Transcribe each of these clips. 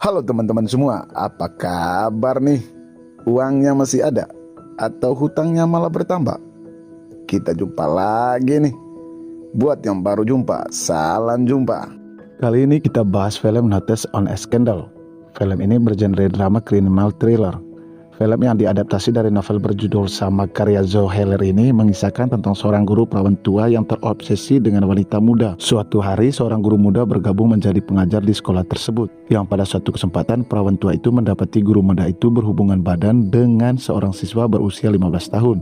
Halo teman-teman semua, apa kabar nih? Uangnya masih ada? Atau hutangnya malah bertambah? Kita jumpa lagi nih. Buat yang baru jumpa, salam jumpa. Kali ini kita bahas film Notice on a Scandal. Film ini bergenre drama criminal thriller. Film yang diadaptasi dari novel berjudul sama karya Zoe Heller ini mengisahkan tentang seorang guru perawan tua yang terobsesi dengan wanita muda. Suatu hari seorang guru muda bergabung menjadi pengajar di sekolah tersebut. Yang pada suatu kesempatan perawan tua itu mendapati guru muda itu berhubungan badan dengan seorang siswa berusia 15 tahun.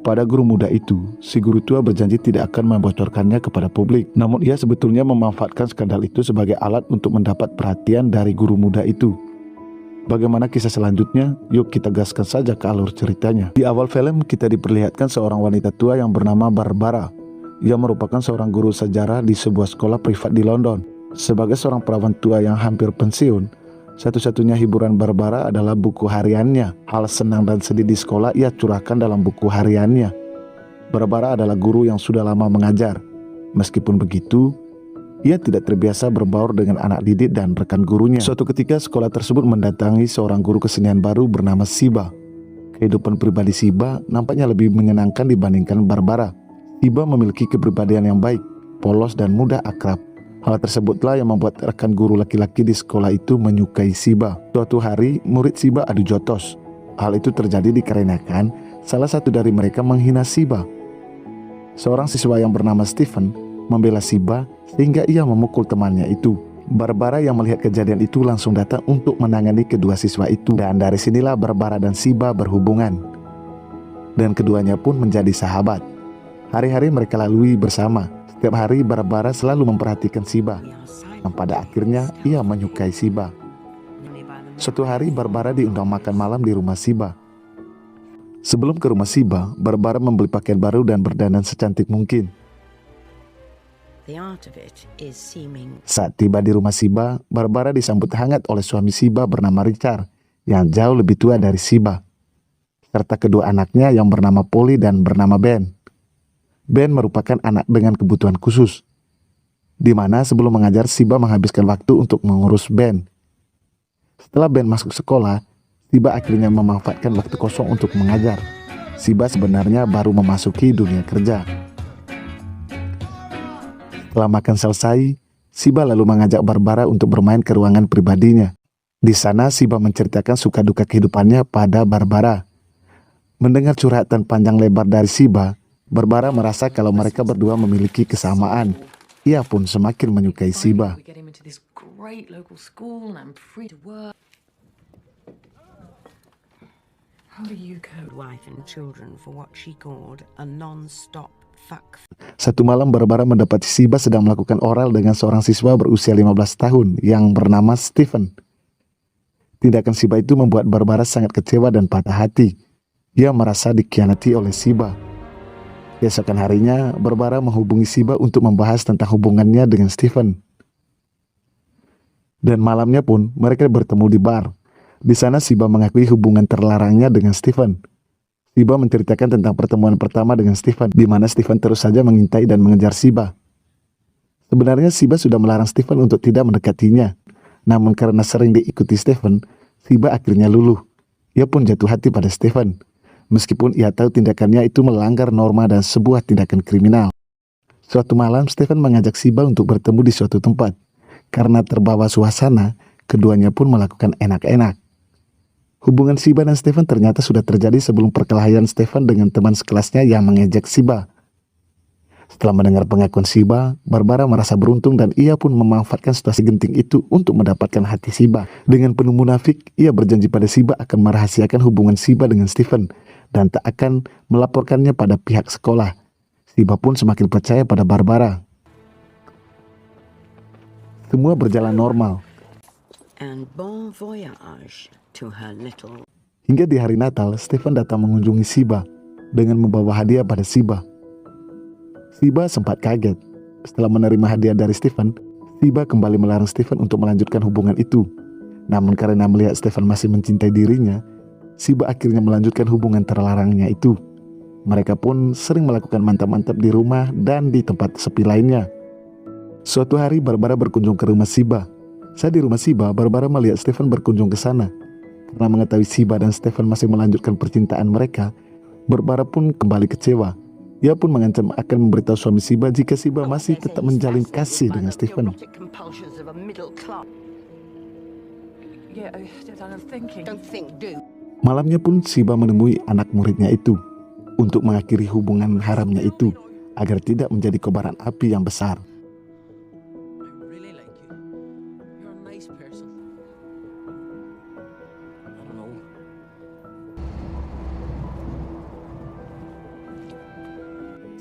Pada guru muda itu, si guru tua berjanji tidak akan membocorkannya kepada publik. Namun ia sebetulnya memanfaatkan skandal itu sebagai alat untuk mendapat perhatian dari guru muda itu. Bagaimana kisah selanjutnya? Yuk kita gaskan saja ke alur ceritanya. Di awal film kita diperlihatkan seorang wanita tua yang bernama Barbara. Ia merupakan seorang guru sejarah di sebuah sekolah privat di London. Sebagai seorang perawan tua yang hampir pensiun, satu-satunya hiburan Barbara adalah buku hariannya. Hal senang dan sedih di sekolah ia curahkan dalam buku hariannya. Barbara adalah guru yang sudah lama mengajar. Meskipun begitu, ia tidak terbiasa berbaur dengan anak didik dan rekan gurunya. Suatu ketika sekolah tersebut mendatangi seorang guru kesenian baru bernama Siba. Kehidupan pribadi Siba nampaknya lebih menyenangkan dibandingkan Barbara. Siba memiliki kepribadian yang baik, polos dan mudah akrab. Hal tersebutlah yang membuat rekan guru laki-laki di sekolah itu menyukai Siba. Suatu hari, murid Siba adu jotos. Hal itu terjadi dikarenakan salah satu dari mereka menghina Siba. Seorang siswa yang bernama Stephen membela Siba sehingga ia memukul temannya itu. Barbara yang melihat kejadian itu langsung datang untuk menangani kedua siswa itu. Dan dari sinilah Barbara dan Siba berhubungan. Dan keduanya pun menjadi sahabat. Hari-hari mereka lalui bersama. Setiap hari Barbara selalu memperhatikan Siba. Dan pada akhirnya ia menyukai Siba. Suatu hari Barbara diundang makan malam di rumah Siba. Sebelum ke rumah Siba, Barbara membeli pakaian baru dan berdandan secantik mungkin. Saat tiba di rumah Siba, Barbara disambut hangat oleh suami Siba bernama Richard, yang jauh lebih tua dari Siba, serta kedua anaknya yang bernama Polly dan bernama Ben. Ben merupakan anak dengan kebutuhan khusus, di mana sebelum mengajar Siba menghabiskan waktu untuk mengurus Ben. Setelah Ben masuk sekolah, Siba akhirnya memanfaatkan waktu kosong untuk mengajar. Siba sebenarnya baru memasuki dunia kerja. Setelah makan selesai, Siba lalu mengajak Barbara untuk bermain ke ruangan pribadinya. Di sana Siba menceritakan suka duka kehidupannya pada Barbara. Mendengar curhatan panjang lebar dari Siba, Barbara merasa kalau mereka berdua memiliki kesamaan. Ia pun semakin menyukai Siba. Satu malam Barbara mendapati Siba sedang melakukan oral dengan seorang siswa berusia 15 tahun yang bernama Stephen. Tindakan Siba itu membuat Barbara sangat kecewa dan patah hati. Ia merasa dikhianati oleh Siba. Keesokan harinya, Barbara menghubungi Siba untuk membahas tentang hubungannya dengan Stephen. Dan malamnya pun mereka bertemu di bar. Di sana Siba mengakui hubungan terlarangnya dengan Stephen. Siba menceritakan tentang pertemuan pertama dengan Stephen, di mana Stephen terus saja mengintai dan mengejar Siba. Sebenarnya Siba sudah melarang Stephen untuk tidak mendekatinya. Namun karena sering diikuti Stephen, Siba akhirnya luluh. Ia pun jatuh hati pada Stephen. Meskipun ia tahu tindakannya itu melanggar norma dan sebuah tindakan kriminal. Suatu malam Stephen mengajak Siba untuk bertemu di suatu tempat. Karena terbawa suasana, keduanya pun melakukan enak-enak. Hubungan Siba dan Stephen ternyata sudah terjadi sebelum perkelahian Stephen dengan teman sekelasnya yang mengejek Siba. Setelah mendengar pengakuan Siba, Barbara merasa beruntung dan ia pun memanfaatkan situasi genting itu untuk mendapatkan hati Siba. Dengan penuh munafik, ia berjanji pada Siba akan merahasiakan hubungan Siba dengan Stephen dan tak akan melaporkannya pada pihak sekolah. Siba pun semakin percaya pada Barbara. Semua berjalan normal. Hingga di hari Natal, Stephen datang mengunjungi Siba dengan membawa hadiah pada Siba. Siba sempat kaget. Setelah menerima hadiah dari Stephen, Siba kembali melarang Stephen untuk melanjutkan hubungan itu. Namun karena melihat Stephen masih mencintai dirinya, Siba akhirnya melanjutkan hubungan terlarangnya itu. Mereka pun sering melakukan mantap-mantap di rumah dan di tempat sepi lainnya. Suatu hari Barbara berkunjung ke rumah Siba. Saat di rumah Shiba, Barbara melihat Stefan berkunjung ke sana. Karena mengetahui Shiba dan Stefan masih melanjutkan percintaan mereka, Barbara pun kembali kecewa. Ia pun mengancam akan memberitahu suami Shiba jika Shiba masih tetap menjalin kasih dengan Stefan. Malamnya pun Shiba menemui anak muridnya itu untuk mengakhiri hubungan haramnya itu agar tidak menjadi kobaran api yang besar.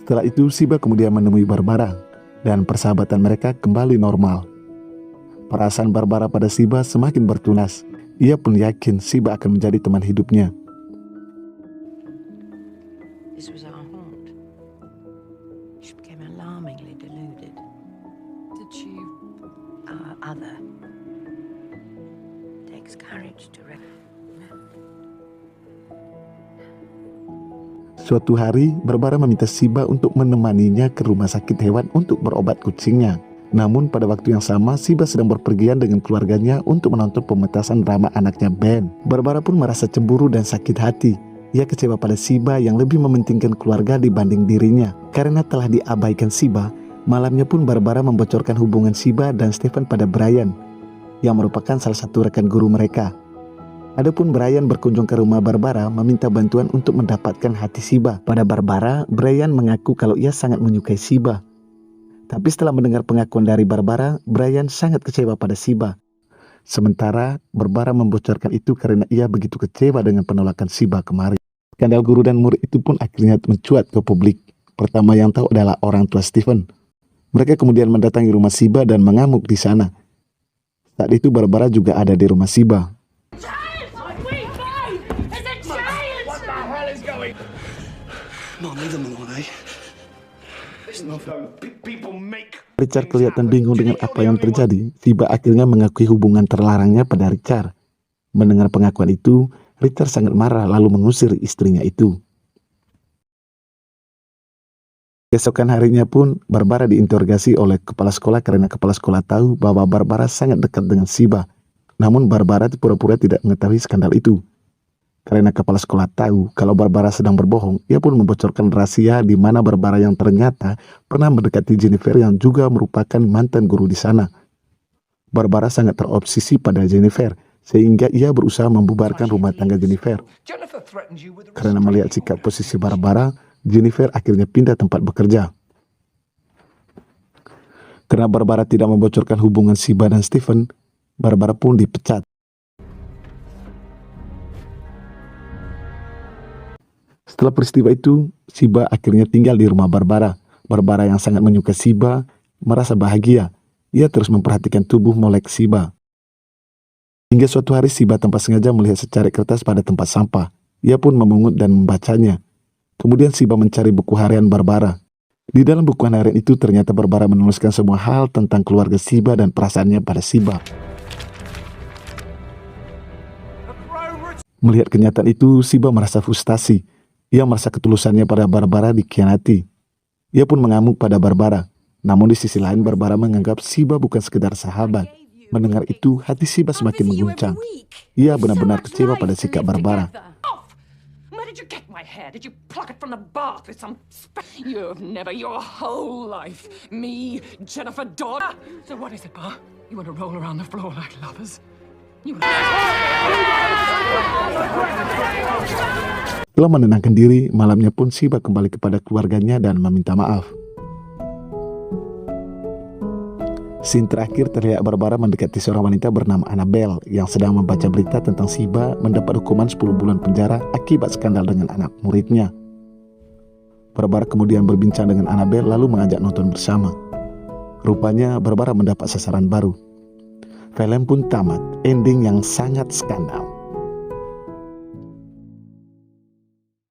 Setelah itu Shiba kemudian menemui Barbara dan persahabatan mereka kembali normal. Perasaan Barbara pada Shiba semakin bertunas. Ia pun yakin Shiba akan menjadi teman hidupnya. This was our haunt. She became alarmingly deluded. Did she? Our other. Takes courage to Suatu hari, Barbara meminta Shiba untuk menemaninya ke rumah sakit hewan untuk berobat kucingnya. Namun pada waktu yang sama, Shiba sedang berpergian dengan keluarganya untuk menonton pementasan drama anaknya Ben. Barbara pun merasa cemburu dan sakit hati. Ia kecewa pada Shiba yang lebih mementingkan keluarga dibanding dirinya. Karena telah diabaikan Shiba, malamnya pun Barbara membocorkan hubungan Shiba dan Stefan pada Brian, yang merupakan salah satu rekan guru mereka. Adapun Brian berkunjung ke rumah Barbara meminta bantuan untuk mendapatkan hati Shiba. Pada Barbara, Brian mengaku kalau ia sangat menyukai Shiba. Tapi setelah mendengar pengakuan dari Barbara, Brian sangat kecewa pada Shiba. Sementara Barbara membocorkan itu karena ia begitu kecewa dengan penolakan Shiba kemarin. Skandal guru dan murid itu pun akhirnya mencuat ke publik. Pertama yang tahu adalah orang tua Stefan. Mereka kemudian mendatangi rumah Shiba dan mengamuk di sana. Saat itu Barbara juga ada di rumah Shiba. Richard kelihatan bingung dengan apa yang terjadi. Shiba akhirnya mengakui hubungan terlarangnya pada Richard. Mendengar pengakuan itu, Richard sangat marah lalu mengusir istrinya itu. Keesokan harinya pun, Barbara diinterogasi oleh kepala sekolah karena kepala sekolah tahu bahwa Barbara sangat dekat dengan Shiba. Namun Barbara pura-pura tidak mengetahui skandal itu. Karena kepala sekolah tahu kalau Barbara sedang berbohong, ia pun membocorkan rahasia di mana Barbara yang ternyata pernah mendekati Jennifer yang juga merupakan mantan guru di sana. Barbara sangat terobsesi pada Jennifer, sehingga ia berusaha membubarkan rumah tangga Jennifer. Karena melihat sikap posisi Barbara, Jennifer akhirnya pindah tempat bekerja. Karena Barbara tidak membocorkan hubungan Shiba dan Stefan, Barbara pun dipecat. Setelah peristiwa itu, Shiba akhirnya tinggal di rumah Barbara. Barbara yang sangat menyukai Shiba merasa bahagia. Ia terus memperhatikan tubuh molek Shiba. Hingga suatu hari Shiba tanpa sengaja melihat secari kertas pada tempat sampah. Ia pun memungut dan membacanya. Kemudian Shiba mencari buku harian Barbara. Di dalam buku harian itu ternyata Barbara menuliskan semua hal tentang keluarga Shiba dan perasaannya pada Shiba. Melihat kenyataan itu, Shiba merasa frustasi. Ia merasa ketulusannya pada Barbara dikhianati. Ia pun mengamuk pada Barbara. Namun di sisi lain Barbara menganggap Shiba bukan sekedar sahabat. Mendengar itu, hati Shiba semakin mengguncang. Ia benar-benar kecewa pada sikap Barbara. Setelah menenangkan diri, malamnya pun Shiba kembali kepada keluarganya dan meminta maaf. Scene terakhir terlihat Barbara mendekati seorang wanita bernama Annabelle yang sedang membaca berita tentang Shiba mendapat hukuman 10 bulan penjara akibat skandal dengan anak muridnya. Barbara kemudian berbincang dengan Annabelle lalu mengajak nonton bersama. Rupanya Barbara mendapat sasaran baru. Film pun tamat, ending yang sangat skandal.